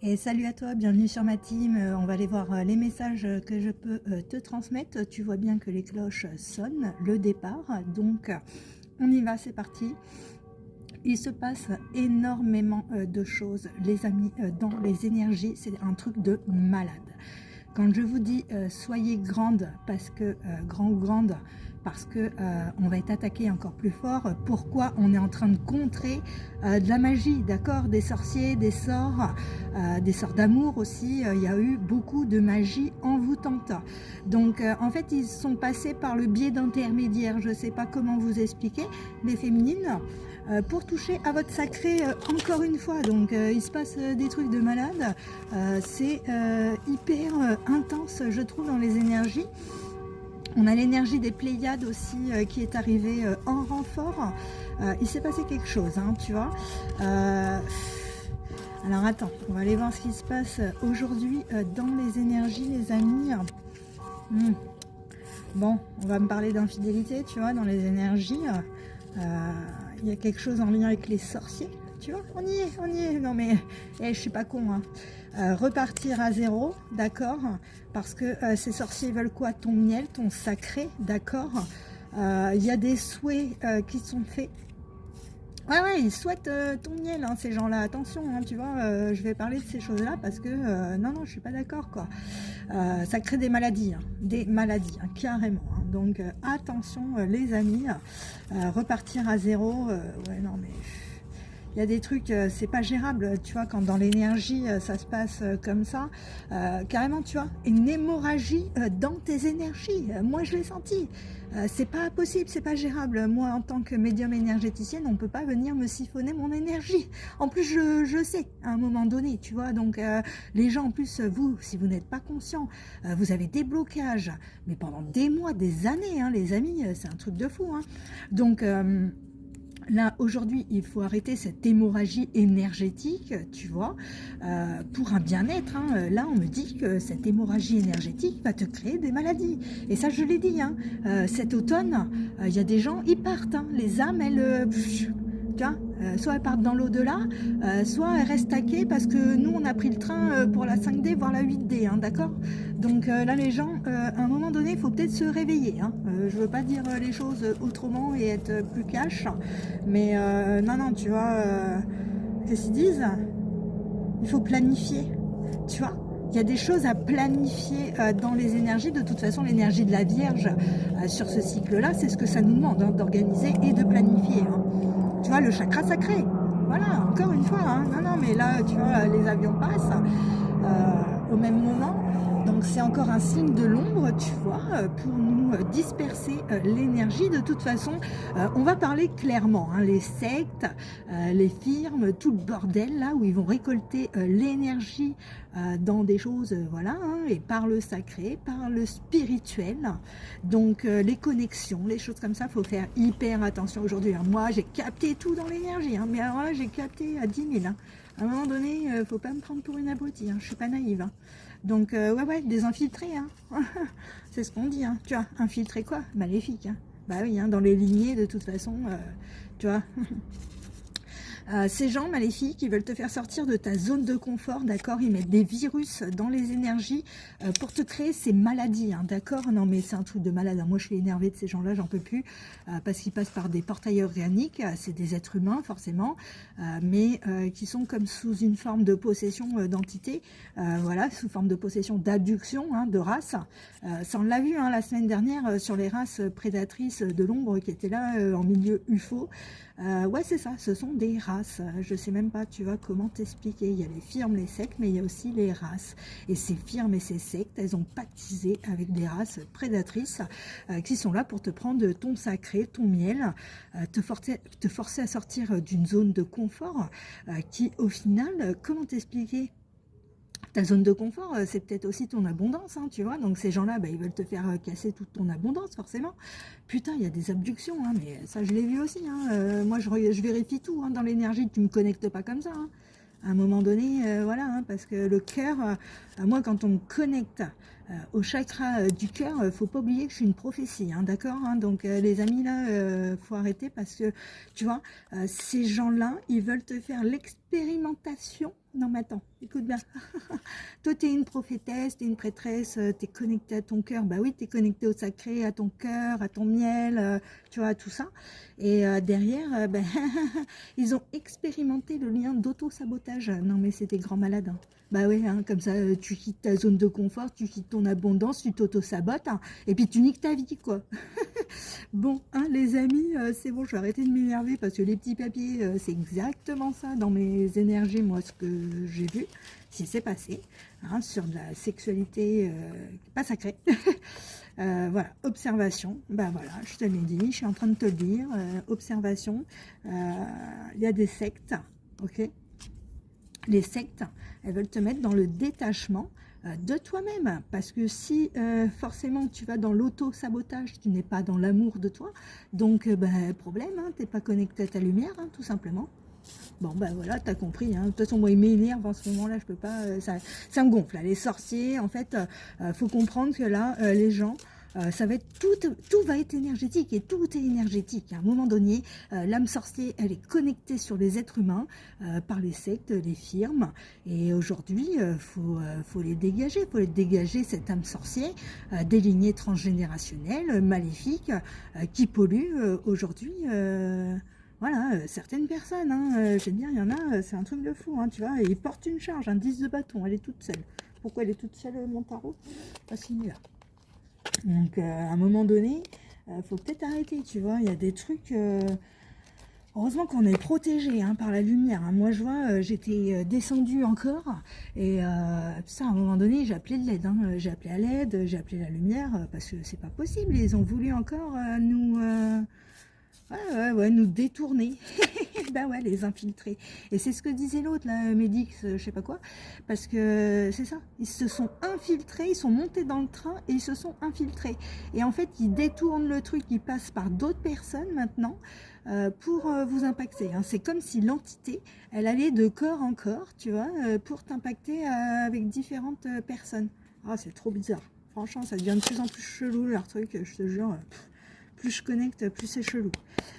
Et salut à toi, bienvenue sur ma team. On va aller voir les messages que je peux te transmettre. Tu vois bien que les cloches sonnent, le départ. Donc, on y va, c'est parti. Il se passe énormément de choses, les amis, dans les énergies. C'est un truc de malade. Quand je vous dis soyez grande, parce que grand ou grande, parce que on va être attaqué encore plus fort. Pourquoi on est en train de contrer de la magie, d'accord, des sorciers, des sorts d'amour aussi. Il y a eu beaucoup de magie envoûtante. Donc en fait, ils sont passés par le biais d'intermédiaires. Je ne sais pas comment vous expliquer, les féminines. Pour toucher à votre sacré encore une fois. Donc il se passe des trucs de malade. C'est hyper intense, je trouve, dans les énergies. On a l'énergie des Pléiades aussi qui est arrivée en renfort. Il s'est passé quelque chose, hein, tu vois. Alors attends, on va aller voir ce qui se passe aujourd'hui dans les énergies, les amis. Bon, on va me parler d'infidélité, tu vois, dans les énergies. Il y a quelque chose en lien avec les sorciers, tu vois, on y est, non mais je suis pas con, hein. Repartir à zéro, d'accord, parce que ces sorciers veulent quoi? Ton miel, ton sacré, d'accord. Il y a des souhaits qui sont faits. Ouais, ils souhaitent ton miel, hein, ces gens-là. Attention, hein, tu vois, je vais parler de ces choses-là parce que, non, je suis pas d'accord, quoi. Ça crée des maladies, hein, carrément. Hein. Donc, attention, les amis, repartir à zéro, ouais, non, mais... Il y a des trucs, c'est pas gérable, tu vois, quand dans l'énergie, ça se passe comme ça. Carrément, tu vois, une hémorragie dans tes énergies. Moi, je l'ai senti. C'est pas possible, c'est pas gérable. Moi, en tant que médium énergéticienne, on peut pas venir me siphonner mon énergie. En plus, je sais, à un moment donné, tu vois, donc les gens, en plus, vous, si vous n'êtes pas conscient, vous avez des blocages, mais pendant des mois, des années, hein, les amis, c'est un truc de fou. Hein. Donc... là, aujourd'hui, il faut arrêter cette hémorragie énergétique, tu vois, pour un bien-être. Hein. Là, on me dit que cette hémorragie énergétique va te créer des maladies. Et ça, je l'ai dit. Hein. Cet automne, il y a des gens, ils partent. Hein. Les âmes, elles... tu vois, soit elles partent dans l'au-delà, soit elles restent taquées parce que nous, on a pris le train pour la 5D, voire la 8D, hein, d'accord. Donc là, les gens, à un moment donné, il faut peut-être se réveiller. Hein. Je veux pas dire les choses autrement et être plus cash, mais non, tu vois, qu'est-ce qu'ils disent? Il faut planifier, tu vois. Il y a des choses à planifier dans les énergies. De toute façon, l'énergie de la Vierge sur ce cycle-là, c'est ce que ça nous demande, hein, d'organiser et de planifier. Hein. Tu vois, le chakra sacré. Voilà, encore une fois. Hein. Non, mais là, tu vois, les avions passent au même moment. Donc c'est encore un signe de l'ombre, tu vois, pour nous disperser l'énergie. De toute façon, on va parler clairement, hein, les sectes, les firmes, tout le bordel là où ils vont récolter l'énergie dans des choses, voilà, hein, et par le sacré, par le spirituel. Donc les connexions, les choses comme ça, il faut faire hyper attention aujourd'hui. Hein. Moi, j'ai capté tout dans l'énergie, hein, mais alors là, j'ai capté à 10 000. Hein. À un moment donné, faut pas me prendre pour une abrutie, hein, je suis pas naïve. Hein. Donc, ouais, des infiltrés, hein. C'est ce qu'on dit, hein. Tu vois, infiltrer quoi? Maléfique, hein. Bah oui, hein, dans les lignées, de toute façon, tu vois. Ces gens maléfiques, ils veulent te faire sortir de ta zone de confort, d'accord. Ils mettent des virus dans les énergies pour te créer ces maladies, hein, d'accord. Non, mais c'est un truc de malade. Hein. Moi, je suis énervée de ces gens-là, j'en peux plus, parce qu'ils passent par des portails organiques. C'est des êtres humains, forcément, mais qui sont comme sous une forme de possession d'entité, voilà, sous forme de possession d'abduction, hein, de race. Ça, on l'a vu hein, la semaine dernière sur les races prédatrices de l'ombre qui étaient là en milieu UFO. Ouais, c'est ça, ce sont des races. Je sais même pas, tu vois, comment t'expliquer. Il y a les firmes, les sectes, mais il y a aussi les races. Et ces firmes et ces sectes, elles ont pactisé avec des races prédatrices qui sont là pour te prendre ton sacré, ton miel, te forcer à sortir d'une zone de confort qui, au final, comment t'expliquer? Ta zone de confort, c'est peut-être aussi ton abondance, hein, tu vois. Donc ces gens-là, bah, ils veulent te faire casser toute ton abondance, forcément. Putain, il y a des abductions, hein, mais ça, je l'ai vu aussi. Hein. Moi, je vérifie tout hein, dans l'énergie. Tu ne me connectes pas comme ça. Hein. À un moment donné, voilà, hein, parce que le cœur, moi, quand on me connecte au chakra du cœur, faut pas oublier que je suis une prophétie, hein, d'accord, hein, donc les amis là, faut arrêter parce que tu vois, ces gens-là, ils veulent te faire l'expérimentation. Non mais attends, écoute bien. Toi tu es une prophétesse, tu es une prêtresse, tu es connecté à ton cœur. Bah oui, tu es connecté au sacré, à ton cœur, à ton miel, tu vois, tout ça. Et derrière, ben, ils ont expérimenté le lien d'auto-sabotage. Non mais c'est des grands malades, hein. Bah oui, hein, comme ça, tu quittes ta zone de confort, tu quittes ton abondance, tu t'auto-sabotes, hein, et puis tu niques ta vie, quoi. Bon, hein, les amis, c'est bon, je vais arrêter de m'énerver parce que les petits papiers, c'est exactement ça dans mes énergies, moi, ce que j'ai vu, ce qui s'est passé, hein, sur de la sexualité pas sacrée. Voilà, observation, bah voilà, je te l'ai dit, je suis en train de te le dire, observation, il y a des sectes, ok. Les sectes, elles veulent te mettre dans le détachement de toi-même. Parce que si forcément tu vas dans l'auto-sabotage, tu n'es pas dans l'amour de toi, donc ben, problème, hein, tu n'es pas connecté à ta lumière, hein, tout simplement. Bon, ben voilà, t'as compris. Hein. De toute façon, moi, il m'énerve en ce moment-là, je peux pas. Ça me gonfle. Là. Les sorciers, en fait, faut comprendre que là, les gens. Ça va être tout va être énergétique et tout est énergétique. À un moment donné, l'âme sorcière, elle est connectée sur les êtres humains par les sectes, les firmes. Et aujourd'hui, faut les dégager. Faut les dégager, cette âme sorcière, des lignées transgénérationnelles, maléfiques, qui polluent aujourd'hui. Voilà, certaines personnes, hein, je veux dire, il y en a, c'est un truc de fou, hein, tu vois, et ils portent une charge, un 10 de bâton, elle est toute seule. Pourquoi elle est toute seule, mon tarot? Parce qu'il est là. Donc, à un moment donné, faut peut-être arrêter, tu vois, il y a des trucs... heureusement qu'on est protégé, hein, par la lumière. Hein. Moi, je vois, j'étais descendue encore, et ça, à un moment donné, j'ai appelé de l'aide. Hein. J'ai appelé à l'aide, j'ai appelé la lumière, parce que c'est pas possible. Ils ont voulu encore nous... ouais, nous détourner. Bah ouais, les infiltrer. Et c'est ce que disait l'autre, là, Médix, je sais pas quoi. Parce que c'est ça, ils se sont infiltrés, ils sont montés dans le train et ils se sont infiltrés. Et en fait, ils détournent le truc, ils passent par d'autres personnes maintenant pour vous impacter. Hein. C'est comme si l'entité, elle allait de corps en corps, tu vois, pour t'impacter avec différentes personnes. Ah, c'est trop bizarre. Franchement, ça devient de plus en plus chelou, leur truc, je te jure. Plus je connecte, plus c'est chelou.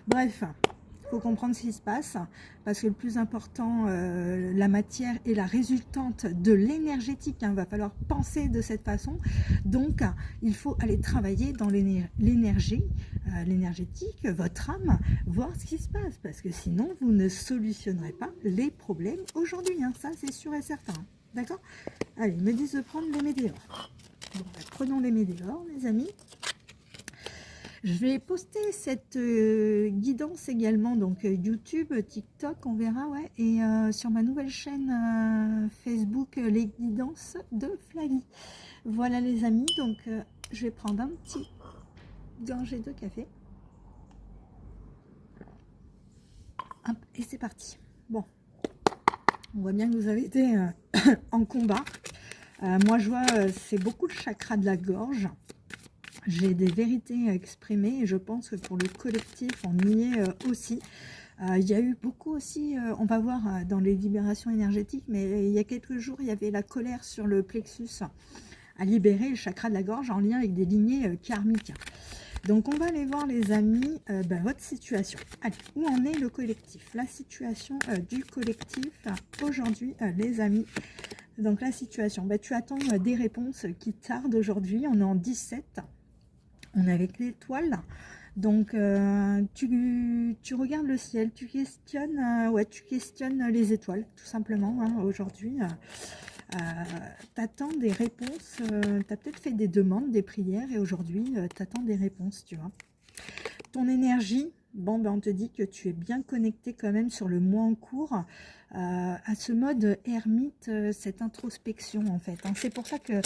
Bref, il faut comprendre ce qui se passe, parce que le plus important, la matière est la résultante de l'énergétique. Il va falloir penser de cette façon. Donc, il faut aller travailler dans l'énergie, l'énergétique, votre âme, voir ce qui se passe, parce que sinon, vous ne solutionnerez pas les problèmes aujourd'hui. Hein. Ça, c'est sûr et certain. D'accord? Allez, ils me disent de prendre les météores. Bon, bah, prenons les météores, les amis. Je vais poster cette guidance également, donc YouTube, TikTok, on verra, ouais, et sur ma nouvelle chaîne Facebook, les guidances de Flavie. Voilà les amis, donc je vais prendre un petit gorgée de café. Hop, et c'est parti. Bon, on voit bien que vous avez été en combat. Moi, je vois, c'est beaucoup le chakra de la gorge. J'ai des vérités à exprimer et je pense que pour le collectif, on y est aussi. Il y a eu beaucoup aussi, on va voir dans les libérations énergétiques, mais il y a quelques jours, il y avait la colère sur le plexus à libérer, le chakra de la gorge, en lien avec des lignées karmiques. Donc on va aller voir les amis, votre situation. Allez, où en est le collectif? La situation du collectif aujourd'hui, les amis. Donc la situation, tu attends des réponses qui tardent aujourd'hui, on est en 17. On est avec l'étoile, donc tu regardes le ciel, tu questionnes, tu questionnes les étoiles, tout simplement, hein, aujourd'hui. Tu attends des réponses, tu as peut-être fait des demandes, des prières, et aujourd'hui, tu attends des réponses, tu vois. Ton énergie, bon, on te dit que tu es bien connecté quand même sur le mois en cours, à ce mode ermite, cette introspection en fait. Hein. C'est pour ça que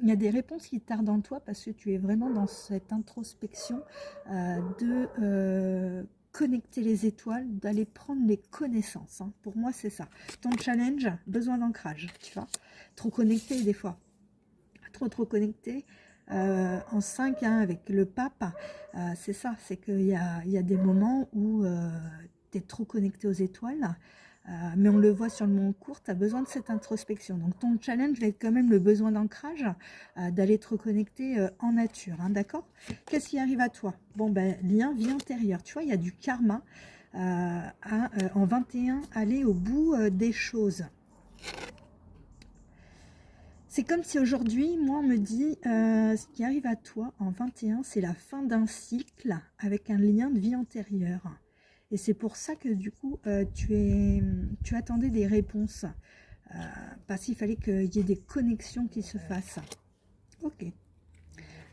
il y a des réponses qui tardent en toi, parce que tu es vraiment dans cette introspection de connecter les étoiles, d'aller prendre les connaissances. Hein. Pour moi, c'est ça. Ton challenge, besoin d'ancrage, tu vois. Trop connecté des fois. Trop connecté. En 5, hein, avec le pape, c'est ça, c'est qu'il y a des moments où tu es trop connecté aux étoiles, mais on le voit sur le long cours, tu as besoin de cette introspection. Donc ton challenge va être quand même le besoin d'ancrage, d'aller te reconnecter en nature, hein, d'accord? Qu'est-ce qui arrive à toi? Bon, ben, lien vie antérieure. Tu vois, il y a du karma en 21, aller au bout des choses. C'est comme si aujourd'hui, moi, on me dit, ce qui arrive à toi en 21, c'est la fin d'un cycle avec un lien de vie antérieure. Et c'est pour ça que du coup, tu attendais des réponses. Parce qu'il fallait qu'il y ait des connexions qui se fassent. Ok.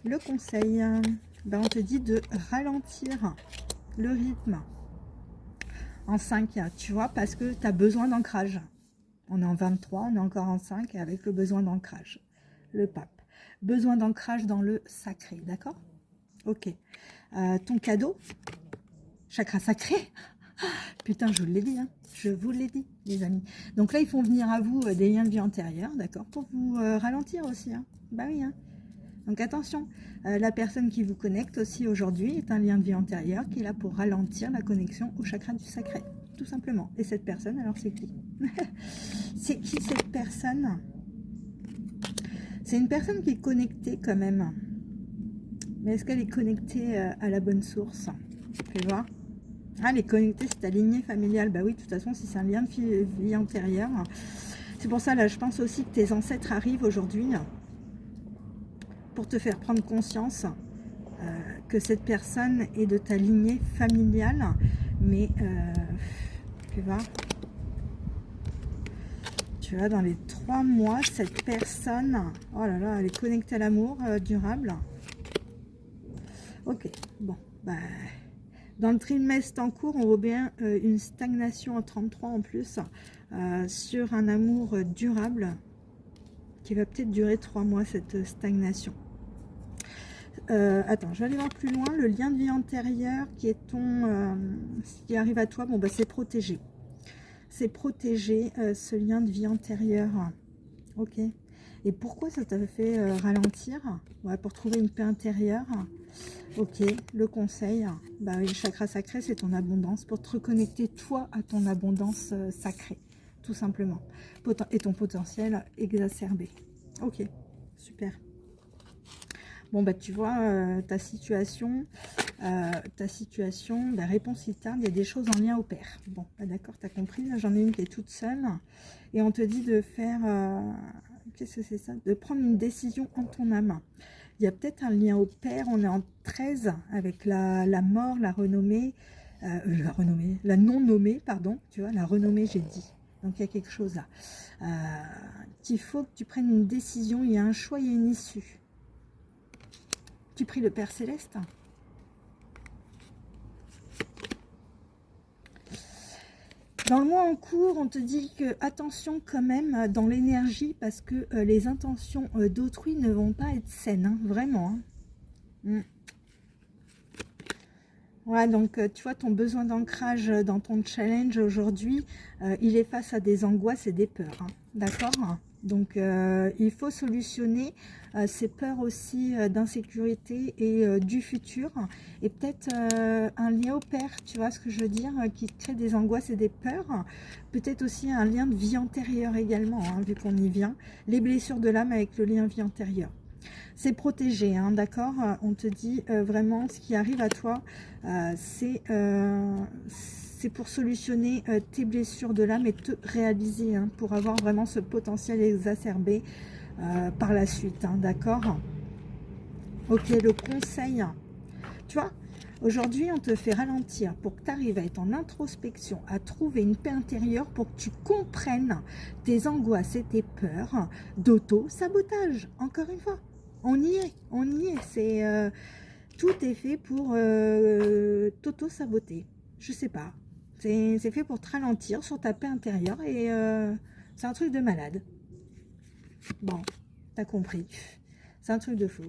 Le conseil, ben, on te dit de ralentir le rythme en 5, tu vois, parce que tu as besoin d'ancrage. On est en 23, on est encore en 5 avec le besoin d'ancrage. Le pape. Besoin d'ancrage dans le sacré, d'accord? Ok. Ton cadeau, chakra sacré. Putain, je vous l'ai dit, hein. Je vous l'ai dit, les amis. Donc là, ils font venir à vous des liens de vie antérieurs, d'accord? Pour vous ralentir aussi, hein. Bah oui, hein. Donc attention, la personne qui vous connecte aussi aujourd'hui est un lien de vie antérieur qui est là pour ralentir la connexion au chakra du sacré, tout simplement. Et cette personne, alors c'est qui? C'est qui cette personne? C'est une personne qui est connectée quand même. Mais est-ce qu'elle est connectée à la bonne source? Fais voir. Ah, elle est connectée, c'est ta lignée familiale. Bah oui, de toute façon, si c'est un lien de vie antérieure. C'est pour ça, là, je pense aussi que tes ancêtres arrivent aujourd'hui pour te faire prendre conscience que cette personne est de ta lignée familiale. Mais, tu vois, dans les 3 mois, cette personne, oh là là, elle est connectée à l'amour durable. Ok, bon, bah, dans le trimestre en cours, on voit bien une stagnation en 33 en plus, sur un amour durable, qui va peut-être durer 3 mois, cette stagnation. Attends, je vais aller voir plus loin. Le lien de vie antérieur qui est ce qui arrive à toi, bon bah c'est protégé. C'est protégé, ce lien de vie antérieur. Ok. Et pourquoi ça t'a fait ralentir? Ouais, pour trouver une paix intérieure. Ok, le conseil, bah, le chakra sacré, c'est ton abondance. Pour te reconnecter, toi, à ton abondance sacrée, tout simplement. Et ton potentiel exacerbé. Ok, super. Bon, bah tu vois, ta situation, la réponse il tarde, il y a des choses en lien au père. Bon, bah, d'accord, tu as compris, là j'en ai une qui est toute seule. Et on te dit de faire, qu'est-ce que c'est ça? De prendre une décision en ton âme. Il y a peut-être un lien au père, on est en 13 avec la mort, la renommée, la non-nommée, pardon, tu vois, la renommée j'ai dit. Donc il y a quelque chose là. Qu'il faut que tu prennes une décision, il y a un choix, il y a une issue. Tu pries le Père Céleste. Dans le mois en cours, on te dit que attention quand même dans l'énergie parce que les intentions d'autrui ne vont pas être saines, hein, vraiment. Hein. Ouais, donc tu vois, ton besoin d'ancrage dans ton challenge aujourd'hui, il est face à des angoisses et des peurs, hein, d'accord? Donc il faut solutionner ces peurs aussi d'insécurité et du futur, et peut-être un lien au père, tu vois ce que je veux dire, qui crée des angoisses et des peurs, peut-être aussi un lien de vie antérieure également, hein, vu qu'on y vient, les blessures de l'âme avec le lien vie antérieure. C'est protégé, hein, d'accord? On te dit vraiment ce qui arrive à toi, c'est pour solutionner tes blessures de l'âme et te réaliser, hein, pour avoir vraiment ce potentiel exacerbé par la suite, hein, d'accord? Ok, le conseil, tu vois, aujourd'hui on te fait ralentir pour que tu arrives à être en introspection, à trouver une paix intérieure pour que tu comprennes tes angoisses et tes peurs d'auto-sabotage, encore une fois. On y est, c'est tout est fait pour t'auto-saboter, je sais pas, c'est fait pour te ralentir sur ta paix intérieure et c'est un truc de malade. Bon, t'as compris, c'est un truc de fou.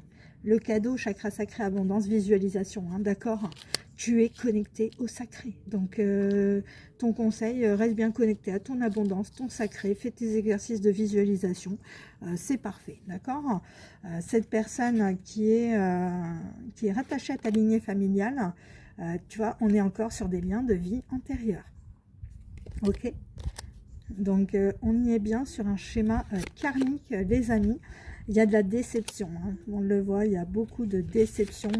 Le cadeau, chakra sacré, abondance, visualisation, hein, d'accord? Tu es connecté au sacré. Donc, ton conseil, reste bien connecté à ton abondance, ton sacré. Fais tes exercices de visualisation. C'est parfait, d'accord? Cette personne qui est rattachée à ta lignée familiale, tu vois, on est encore sur des liens de vie antérieure. Ok, donc on y est bien sur un schéma karmique, les amis. Il y a de la déception, hein. On le voit, il y a beaucoup de déception,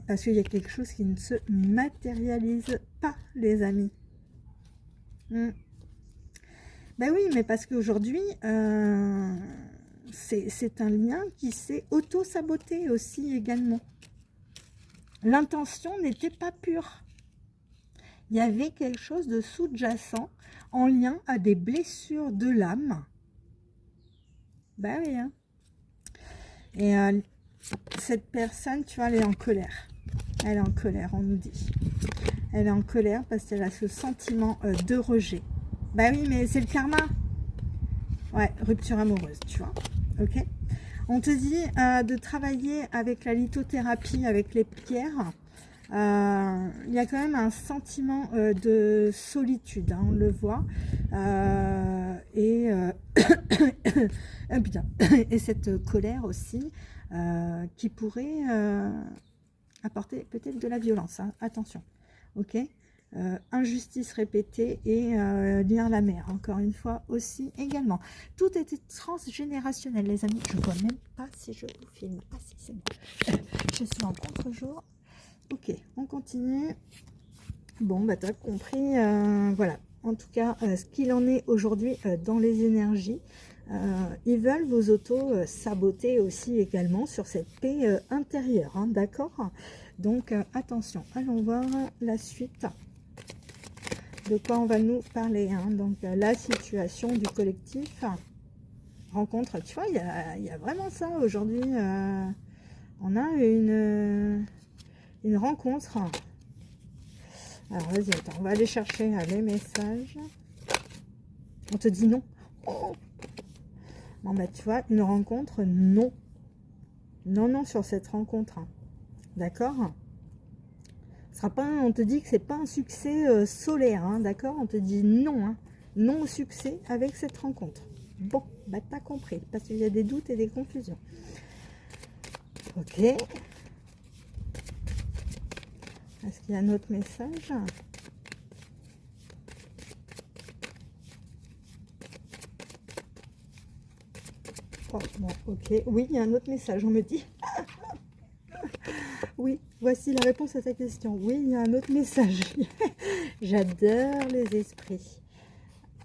parce qu'il y a quelque chose qui ne se matérialise pas, les amis. Ben oui, mais parce qu'aujourd'hui, c'est un lien qui s'est auto-saboté aussi également. L'intention n'était pas pure. Il y avait quelque chose de sous-jacent en lien à des blessures de l'âme. Ben oui, hein. Et cette personne, tu vois, elle est en colère. Elle est en colère, on nous dit. Elle est en colère parce qu'elle a ce sentiment de rejet. Ben oui, mais c'est le karma. Ouais, rupture amoureuse, tu vois. Ok. On te dit de travailler avec la lithothérapie, avec les pierres. Il y a quand même un sentiment de solitude, hein, on le voit. Putain. Et cette colère aussi qui pourrait apporter peut-être de la violence. Hein, attention. Ok. Injustice répétée et lire la mer, encore une fois aussi également. Tout était transgénérationnel, les amis. Je ne vois même pas si je vous filme. Ah si, c'est bon. Je suis en contre-jour. Ok, on continue. Bon, bah tu as compris. Voilà. En tout cas, ce qu'il en est aujourd'hui dans les énergies. Ils veulent vous auto-saboter aussi également sur cette paix intérieure. Hein, d'accord? Donc, attention. Allons voir la suite. De quoi on va nous parler, hein. Donc la situation du collectif, rencontre, tu vois, il y a vraiment ça aujourd'hui. On a une rencontre. Alors vas-y, attends, on va aller chercher les messages. On te dit non. Oh. Bon bah tu vois, une rencontre, non. Non, non sur cette rencontre. D'accord? Sera pas, on te dit que c'est pas un succès solaire, hein, d'accord? On te dit non, hein, non au succès avec cette rencontre. Bon, bah t'as compris, parce qu'il y a des doutes et des confusions. Ok. Est-ce qu'il y a un autre message? Oh, bon, ok. Oui, il y a un autre message, on me dit. Oui, voici la réponse à ta question. Oui, il y a un autre message. J'adore les esprits.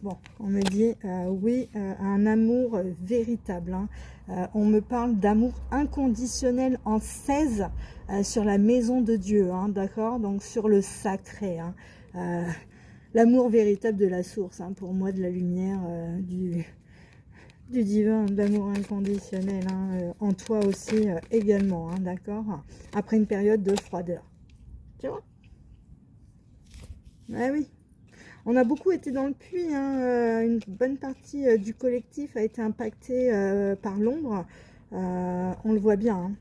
Bon, on me dit, oui, un amour véritable. Hein. On me parle d'amour inconditionnel en 16 sur la maison de Dieu, hein, d'accord? Donc sur le sacré. Hein. L'amour véritable de la source, hein, pour moi, de la lumière, du divin, de l'amour inconditionnel, hein, en toi aussi également, hein, d'accord? Après une période de froideur. Tu vois? Ah oui. On a beaucoup été dans le puits, hein, une bonne partie du collectif a été impactée par l'ombre, on le voit bien. Hein.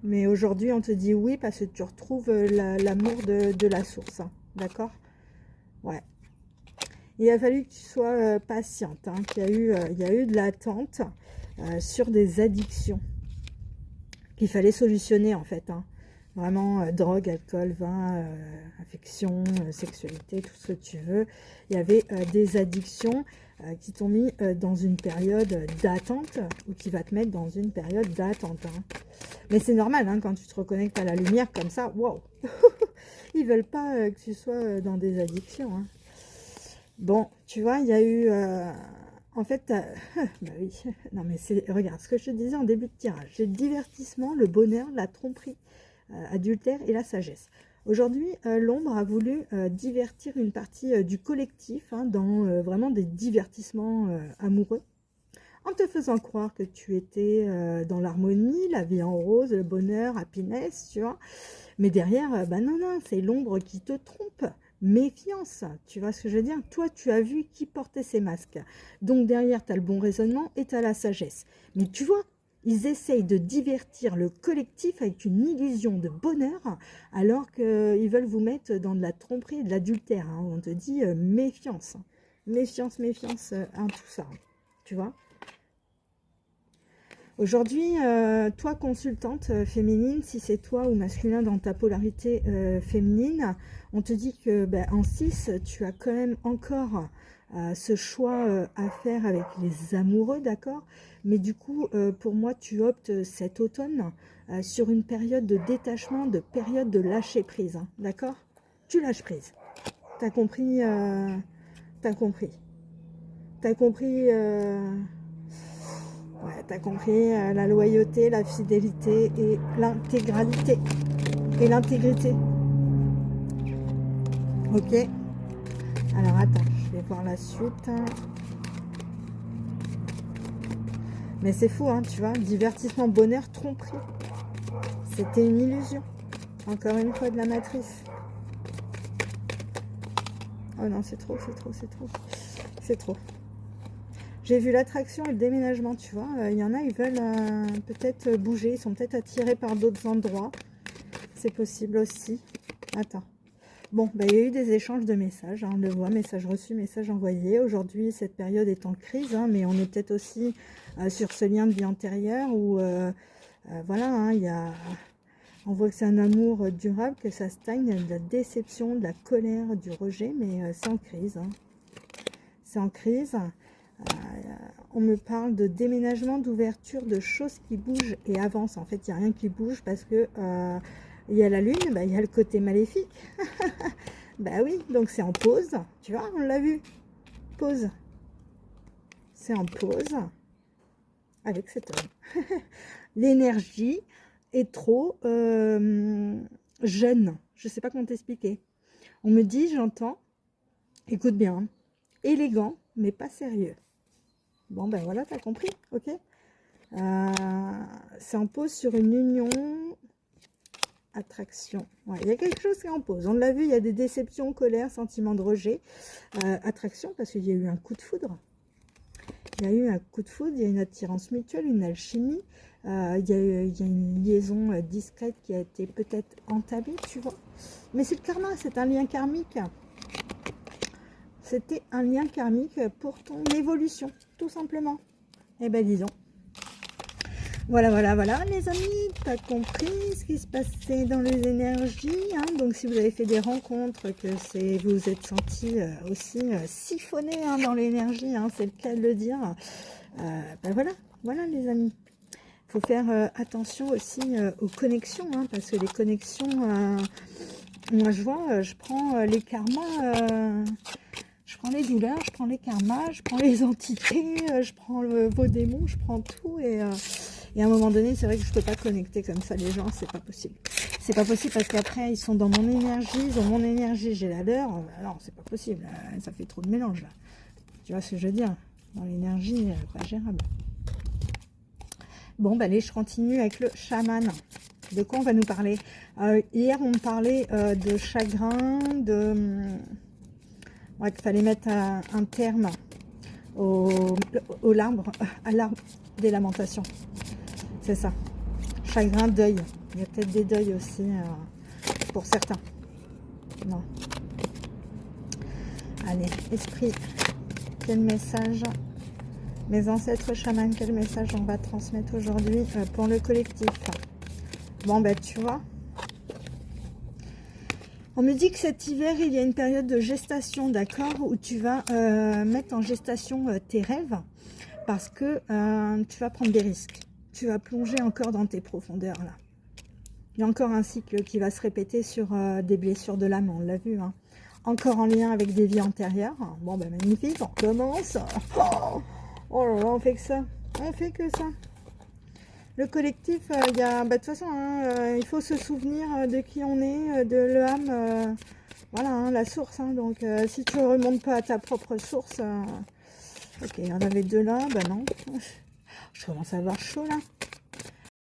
Mais aujourd'hui, on te dit oui parce que tu retrouves l'amour de la source, hein, d'accord? Ouais. Il a fallu que tu sois patiente, hein, il y a eu de l'attente sur des addictions qu'il fallait solutionner en fait, hein. Vraiment, drogue, alcool, vin, affection, sexualité, tout ce que tu veux. Il y avait des addictions qui t'ont mis dans une période d'attente ou qui va te mettre dans une période d'attente. Hein. Mais c'est normal, hein, quand tu te reconnectes à la lumière comme ça, waouh. Ils veulent pas que tu sois dans des addictions. Hein. Bon, tu vois, il y a eu... en fait, bah oui, non mais c'est... Regarde, ce que je te disais en début de tirage. J'ai le divertissement, le bonheur, la tromperie. Adultère et la sagesse. Aujourd'hui, l'ombre a voulu divertir une partie du collectif hein, dans vraiment des divertissements amoureux, en te faisant croire que tu étais dans l'harmonie, la vie en rose, le bonheur, happiness, tu vois. Mais derrière, bah non, non, c'est l'ombre qui te trompe. Méfiance, tu vois ce que je veux dire? Toi, tu as vu qui portait ces masques. Donc derrière, tu as le bon raisonnement et tu as la sagesse. Mais tu vois, ils essayent de divertir le collectif avec une illusion de bonheur, alors qu'ils veulent vous mettre dans de la tromperie et de l'adultère. Hein. On te dit méfiance. Méfiance, méfiance à tout ça. Tu vois? Aujourd'hui, toi consultante féminine, si c'est toi ou masculin dans ta polarité féminine, on te dit que en 6, tu as quand même encore ce choix à faire avec les amoureux, d'accord? Mais du coup, pour moi, tu optes cet automne sur une période de détachement, de période de lâcher prise, hein, d'accord? Tu lâches prise. T'as compris, t'as compris. T'as compris, ouais, t'as compris la loyauté, la fidélité et l'intégralité. Et l'intégrité. Ok. Alors attends, je vais voir la suite. Mais c'est fou, hein, tu vois. Divertissement, bonheur, tromperie. C'était une illusion. Encore une fois de la matrice. Oh non, c'est trop, c'est trop, c'est trop. C'est trop. J'ai vu l'attraction et le déménagement, tu vois. Il y en a, ils veulent peut-être bouger. Ils sont peut-être attirés par d'autres endroits. C'est possible aussi. Attends. Bon, il y a eu des échanges de messages. Hein, on le voit, message reçu, message envoyé. Aujourd'hui, cette période est en crise. Hein, mais on est peut-être aussi sur ce lien de vie antérieure où, voilà, hein, il y a... On voit que c'est un amour durable, que ça stagne, de la déception, de la colère, du rejet, mais c'est en crise. Hein. C'est en crise. On me parle de déménagement, d'ouverture, de choses qui bougent et avancent. En fait, il n'y a rien qui bouge parce que il y a la lune, il y a le côté maléfique. Bah oui, donc c'est en pause. Tu vois, on l'a vu. Pause. C'est en pause avec cet homme. L'énergie est trop jeune. Je ne sais pas comment t'expliquer. On me dit, j'entends, écoute bien, hein, élégant, mais pas sérieux. Bon, ben voilà, t'as compris, ok. C'est en pause sur une union, attraction. Ouais, il y a quelque chose qui est en pause. On l'a vu, il y a des déceptions, colère, sentiment de rejet. Attraction, parce qu'il y a eu un coup de foudre. Il y a eu un coup de foudre, il y a une attirance mutuelle, une alchimie. Il y a une liaison discrète qui a été peut-être entamée, tu vois. Mais c'est le karma, c'est un lien karmique. C'était un lien karmique pour ton évolution, tout simplement. Eh ben, disons. Voilà, voilà, voilà, les amis, t'as compris ce qui se passait dans les énergies. Hein. Donc, si vous avez fait des rencontres, que vous vous êtes senti aussi siphonné hein, dans l'énergie, hein, c'est le cas de le dire. Ben voilà, voilà, les amis. Il faut faire attention aussi aux connexions, hein, parce que les connexions, moi je vois, je prends les karmas, je prends les douleurs, je prends les karmas, je prends les entités, je prends vos démons, je prends tout et à un moment donné, c'est vrai que je ne peux pas connecter comme ça les gens, c'est pas possible. C'est pas possible parce qu'après, ils sont dans mon énergie, ils ont mon énergie, j'ai la leur. Alors, c'est pas possible, ça fait trop de mélange là. Tu vois ce que je veux dire? Dans l'énergie, pas gérable. Bon, allez, je continue avec le chaman. De quoi on va nous parler? Hier, on me parlait de chagrin, de... Ouais, qu'il fallait mettre un terme à l'arbre des lamentations. C'est ça. Chagrin, deuil. Il y a peut-être des deuils aussi pour certains. Non. Allez, esprit, quel message? Mes ancêtres chamans, quel message on va transmettre aujourd'hui pour le collectif? Bon, ben tu vois. On me dit que cet hiver, il y a une période de gestation, d'accord? Où tu vas mettre en gestation tes rêves. Parce que tu vas prendre des risques. Tu vas plonger encore dans tes profondeurs, là. Il y a encore un cycle qui va se répéter sur des blessures de l'âme, on l'a vu. Hein. Encore en lien avec des vies antérieures. Bon, ben magnifique, on commence. Oh là là, on fait que ça. On fait que ça. Le collectif, il y a... de toute façon, hein, il faut se souvenir de qui on est, de l'âme. Voilà, hein, la source. Hein, donc, si tu ne remontes pas à ta propre source... Ok, il y en avait deux là. Ben non. Je commence à avoir chaud là.